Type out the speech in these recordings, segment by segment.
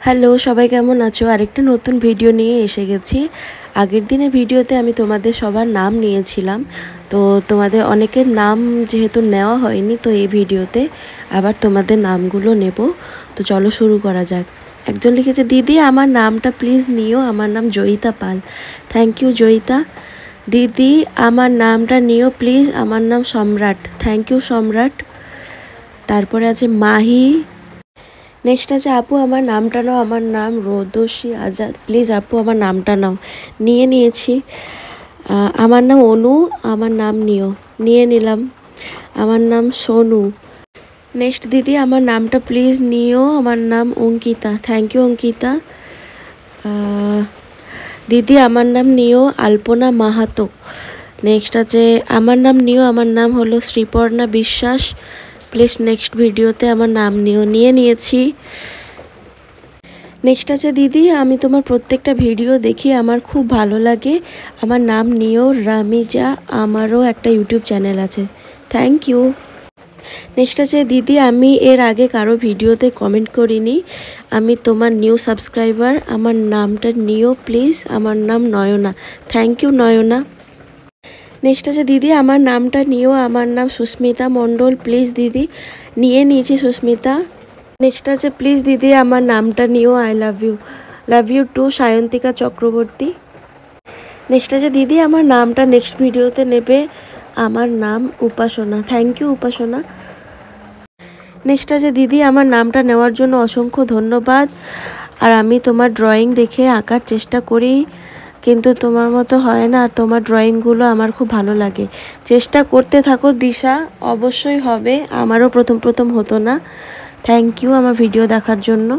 Hello, সবাই কেমন আছো? আরেকটা নতুন ভিডিও নিয়ে এসে গেছি। আগের দিনের ভিডিওতে আমি তোমাদের সবার নাম নিয়েছিলাম, তো তোমাদের অনেকের নাম যেহেতু নেওয়া হয়নি, তো এই ভিডিওতে আবার তোমাদের নামগুলো নেব। তো চলো শুরু করা যাক। একজন লিখেছে, দিদি আমার নামটা প্লিজ নিও, আমার নাম জয়িতা পাল। Thank you Joyita. দিদি আমার নামটা নিও প্লিজ, আমার নাম সম্রাট। থ্যাংক ইউ সম্রাট। তারপরে আছে মাহি। নেক্সট আছে, আপু আমার নামটা নাও, আমার নাম রোদসী আজাদ। প্লিজ আপু আমার নামটা নাও। নিয়েছি। আমার নাম অনু, আমার নাম নিয়ে নিলাম। আমার নাম সোনু। নেক্সট, দিদি আমার নামটা প্লিজ নিও, আমার নাম অঙ্কিতা। Thank you Ankita. দিদি আমার নাম নিও, আলপনা মাহাতো। নেক্সট আছে, আমার নাম নিও, আমার নাম হলো শ্রীপর্ণা বিশ্বাস। প্লিজ নেক্সট ভিডিওতে আমার নাম নিয়েছি। নেক্সট আছে, দিদি আমি তোমার প্রত্যেকটা ভিডিও দেখি, আমার খুব ভালো লাগে, আমার নাম নিও রামিজা, আমারও একটা ইউটিউব চ্যানেল আছে। Thank you. নেক্সট আছে, দিদি আমি এর আগে কারো ভিডিওতে কমেন্ট করিনি, আমি তোমার নিউ সাবস্ক্রাইবার, আমার নামটা নিও প্লিজ, আমার নাম Nayana. Thank you Nayana. Next আছে, দিদি আমার নামটা নিও, আমার নাম সুস্মিতা মণ্ডল। প্লিজ দিদি নিয়েছি সুস্মিতা। নেক্সট আছে, প্লিজ দিদি আমার নামটা নিও, I love you too Sayantika Chakraborty. Next আছে, দিদি আমার নামটা নেক্সট ভিডিওতে নেবে, আমার নাম Upasana. Thank you Upasana. Next আছে, দিদি আমার নামটা নেওয়ার জন্য অসংখ্য ধন্যবাদ, আর আমি তোমার ড্রয়িং দেখে আঁকার চেষ্টা করি, কিন্তু তোমার মতো হয় না, আর তোমার ড্রয়িংগুলো আমার খুব ভালো লাগে। চেষ্টা করতে থাকো দিশা, অবশ্যই হবে, আমারও প্রথম হতো না। থ্যাংক ইউ আমার ভিডিও দেখার জন্য।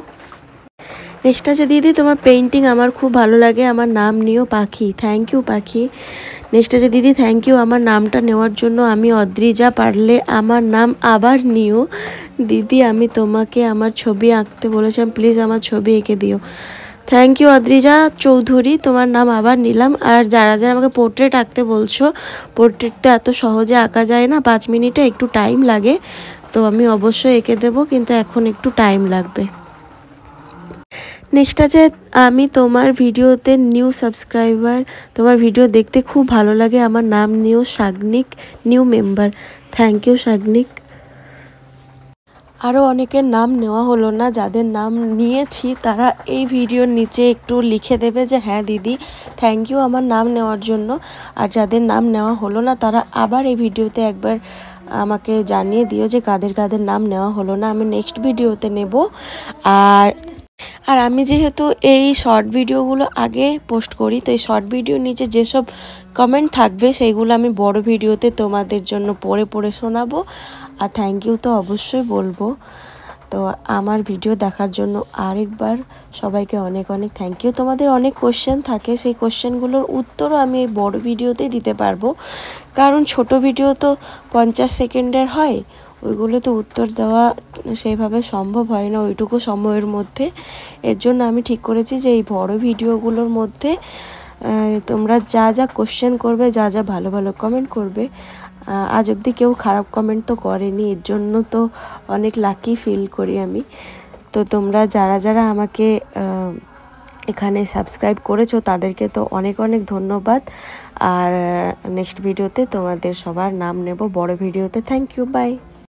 নেক্সট আছে, দিদি তোমার পেইন্টিং আমার খুব ভালো লাগে, আমার নাম নিও পাখি। থ্যাংক ইউ পাখি। নেক্সট আছে, দিদি থ্যাংক ইউ আমার নামটা নেওয়ার জন্য, আমি অদ্রিজা, পারলে আমার নাম আবার নিও। দিদি আমি তোমাকে আমার ছবি আঁকতে বলেছিলাম, প্লিজ আমার ছবি এঁকে দিও। থ্যাংক ইউ অদ্রিজা চৌধুরী, তোমার নাম আবার নিলাম। আর যারা আমাকে পোর্ট্রেট আঁকতে বলছো, পোর্ট্রেট তো এত সহজে আঁকা যায় না, 5 মিনিটে একটু টাইম লাগে, তো আমি অবশ্যই এঁকে দেবো, কিন্তু এখন একটু টাইম লাগবে। নেক্সট আছে, আমি তোমার ভিডিওতে নিউ সাবস্ক্রাইবার, তোমার ভিডিও দেখতে খুব ভালো লাগে, আমার নাম new Sagnik, new member. Thank you Sagnik. আরও অনেকের নাম নেওয়া হলো না, যাদের নাম নিয়েছি তারা এই ভিডিওর নিচে একটু লিখে দেবে যে হ্যাঁ দিদি থ্যাংক ইউ আমার নাম নেওয়ার জন্য, আর যাদের নাম নেওয়া হলো না তারা আবার এই ভিডিওতে একবার আমাকে জানিয়ে দিও যে কাদের নাম নেওয়া হলো না, আমি নেক্সট ভিডিওতে নেব। আর আমি যেহেতু এই শর্ট ভিডিওগুলো আগে পোস্ট করি, তো এই শর্ট ভিডিওর নিচে যেসব কমেন্ট থাকবে সেইগুলো আমি বড় ভিডিওতে তোমাদের জন্য পড়ে শোনাবো, আর থ্যাংক ইউ তো অবশ্যই বলবো। তো আমার ভিডিও দেখার জন্য আরেকবার সবাইকে অনেক থ্যাংক ইউ। তোমাদের অনেক কোশ্চেন থাকে, সেই কোশ্চেনগুলোর উত্তরও আমি এই বড় ভিডিওতেই দিতে পারবো, কারণ ছোট ভিডিও তো 50 সেকেন্ডের হয়, ওইগুলোতে উত্তর দেওয়া সেইভাবে সম্ভব হয় না ওইটুকু সময়ের মধ্যে। এর জন্য আমি ঠিক করেছি যে এই বড় ভিডিওগুলোর মধ্যে তোমরা যা কোশ্চেন করবে, যা ভালো কমেন্ট করবে, আজ অবধি কেউ খারাপ কমেন্ট তো করেনি, এর জন্য তো অনেক লাকি ফিল করি আমি। তো তোমরা যারা আমাকে এখানে সাবস্ক্রাইব করেছো তাদেরকে তো অনেক ধন্যবাদ, আর নেক্সট ভিডিওতে তোমাদের সবার নাম নেব বড় ভিডিওতে। Thank you, by.